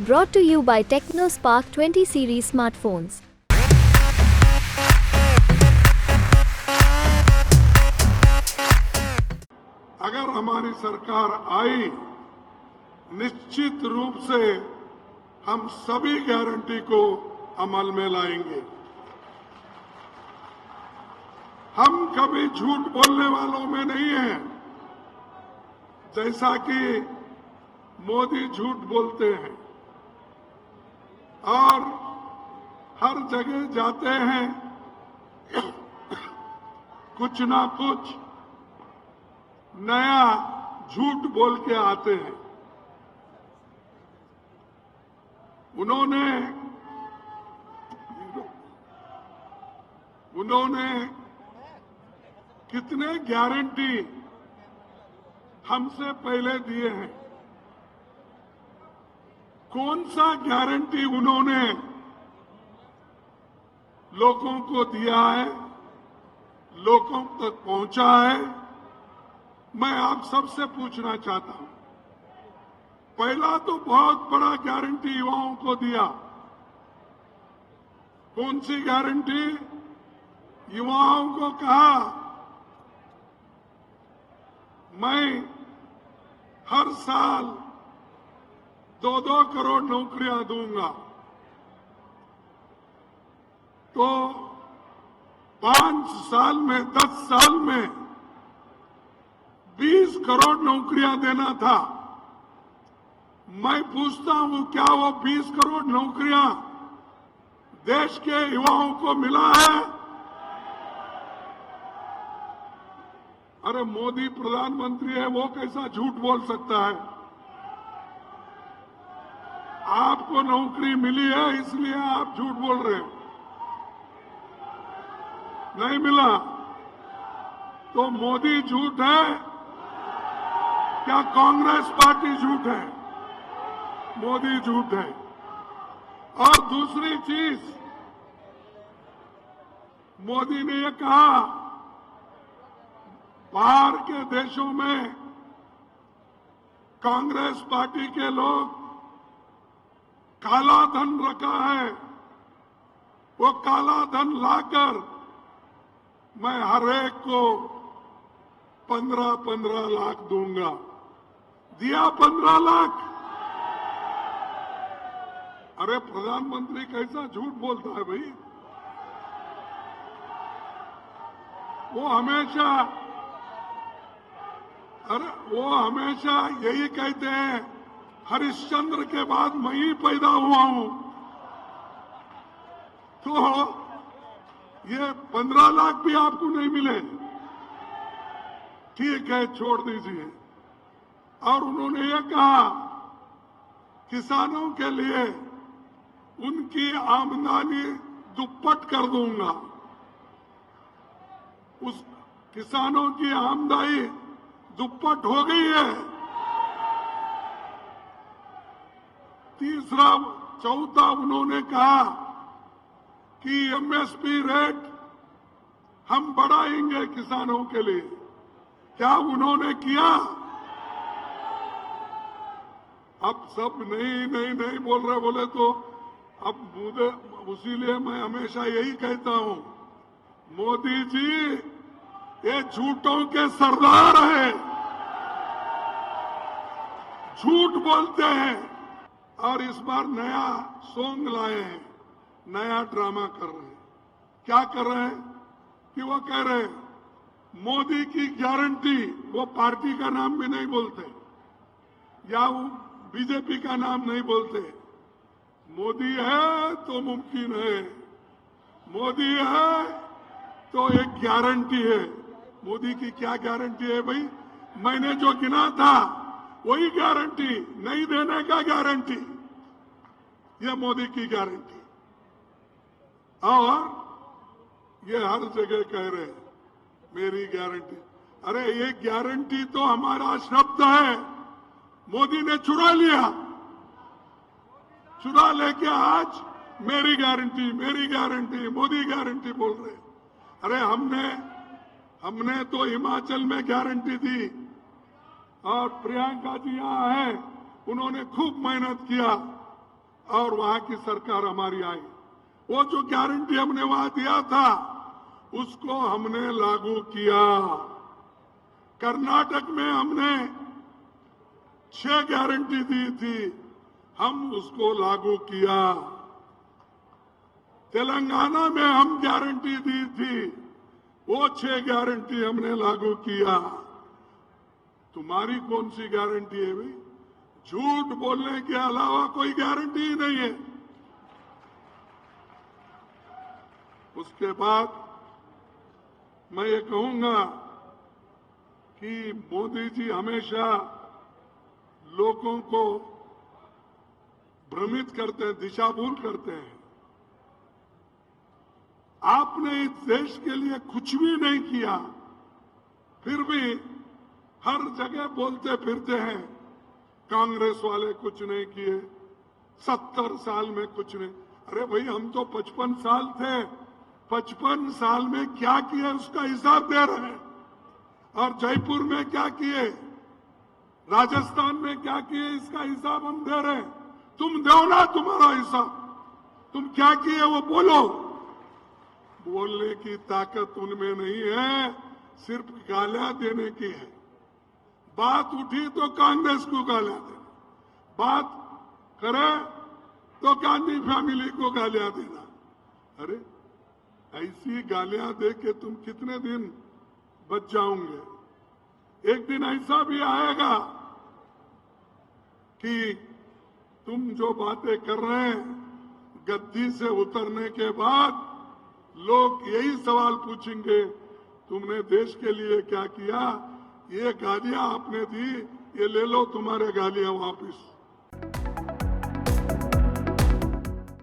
Brought to you by TechnoSpark 20 series smartphones. अगर हमारी सरकार आई, निश्चित रूप से हम सभी गारंटी को अमल में लाएंगे। हम कभी झूठ बोलने वालों में नहीं हैं, जैसा कि मोदी झूठ बोलते हैं और हर जगह जाते हैं कुछ ना कुछ नया झूठ बोल के आते हैं। उन्होंने कितने गारंटी हमसे पहले दिए हैं, कौन सा गारंटी उन्होंने लोगों को दिया है, लोगों तक पहुंचा है, मैं आप सबसे पूछना चाहता हूं। पहला तो बहुत बड़ा गारंटी युवाओं को दिया। कौन सी गारंटी? युवाओं को कहा, मैं हर साल 2-2 करोड़ नौकरियां दूंगा। तो 5 साल में, 10 साल में 20 करोड़ नौकरियां देना था। मैं पूछता हूं, क्या वो 20 करोड़ नौकरियां देश के युवाओं को मिला है? अरे मोदी प्रधानमंत्री है, वो कैसा झूठ बोल सकता है? आपको नौकरी मिली है इसलिए आप झूठ बोल रहे हैं। नहीं मिला तो मोदी झूठ है, क्या कांग्रेस पार्टी झूठ है? मोदी झूठ है। और दूसरी चीज, मोदी ने ये कहा, बाहर के देशों में कांग्रेस पार्टी के लोग काला धन रखा है, वो काला धन लाकर मैं हर एक को 15-15 लाख दूंगा। दिया 15 लाख। अरे प्रधानमंत्री कैसा झूठ बोलता है भाई? वो हमेशा यही कहते हैं, हरिश्चंद्र के बाद मैं ही पैदा हुआ हूं। तो ये 15 लाख भी आपको नहीं मिले, ठीक है, छोड़ दीजिए। और उन्होंने ये कहा, किसानों के लिए उनकी आमदनी दुप्पट कर दूंगा। उस किसानों की आमदनी दुप्पट हो गई है। तीसरा, चौथा, उन्होंने कहा कि एमएसपी रेट हम बढ़ाएंगे किसानों के लिए। क्या उन्होंने किया? अब सब नहीं बोल रहे, बोले तो अब मुझे, इसीलिए मैं हमेशा यही कहता हूं, मोदी जी ये झूठों के सरदार हैं, झूठ बोलते हैं। और इस बार नया सॉन्ग लाए हैं, नया ड्रामा कर रहे हैं। क्या कर रहे हैं कि वो कह रहे हैं, मोदी की गारंटी, वो पार्टी का नाम भी नहीं बोलते या वो बीजेपी का नाम नहीं बोलते। मोदी है तो मुमकिन है, मोदी है तो एक गारंटी है। मोदी की क्या गारंटी है भाई? मैंने जो गिना था वही गारंटी, नहीं देने का गारंटी, यह मोदी की गारंटी। और ये हर जगह कह रहे हैं, मेरी गारंटी। अरे ये गारंटी तो हमारा शब्द है, मोदी ने चुरा लिया। चुरा लेके आज मेरी गारंटी, मोदी गारंटी बोल रहे। अरे हमने तो हिमाचल में गारंटी दी और प्रियंका जी यहां है, उन्होंने खूब मेहनत किया और वहां की सरकार हमारी आई, वो जो गारंटी हमने वहां दिया था उसको हमने लागू किया। कर्नाटक में हमने 6 गारंटी दी थी, हम उसको लागू किया। तेलंगाना में हम गारंटी दी थी, वो 6 गारंटी हमने लागू किया। तुम्हारी कौन सी गारंटी है भाई? झूठ बोलने के अलावा कोई गारंटी ही नहीं है। उसके बाद मैं ये कहूंगा कि मोदी जी हमेशा लोगों को भ्रमित करते हैं, दिशा भूल करते हैं। आपने इस देश के लिए कुछ भी नहीं किया, फिर भी हर जगह बोलते फिरते हैं कांग्रेस वाले कुछ नहीं किए, 70 साल में कुछ नहीं। अरे भाई, हम तो 55 साल थे, 55 साल में क्या किए उसका हिसाब दे रहे हैं। और जयपुर में क्या किए, राजस्थान में क्या किए, इसका हिसाब हम दे रहे हैं। तुम दो ना तुम्हारा हिसाब, तुम क्या किए वो बोलो। बोलने की ताकत उनमें नहीं है, सिर्फ गालियां देने की है। बात उठी तो कांग्रेस को गालियां देना, बात करे तो गांधी फैमिली को गालियां देना। अरे ऐसी गालियां दे के तुम कितने दिन बच जाओगे? एक दिन ऐसा भी आएगा कि तुम जो बातें कर रहे हैं, गद्दी से उतरने के बाद लोग यही सवाल पूछेंगे, तुमने देश के लिए क्या किया? ये गालियां आपने दी, ये ले लो तुम्हारे गालियां वापस।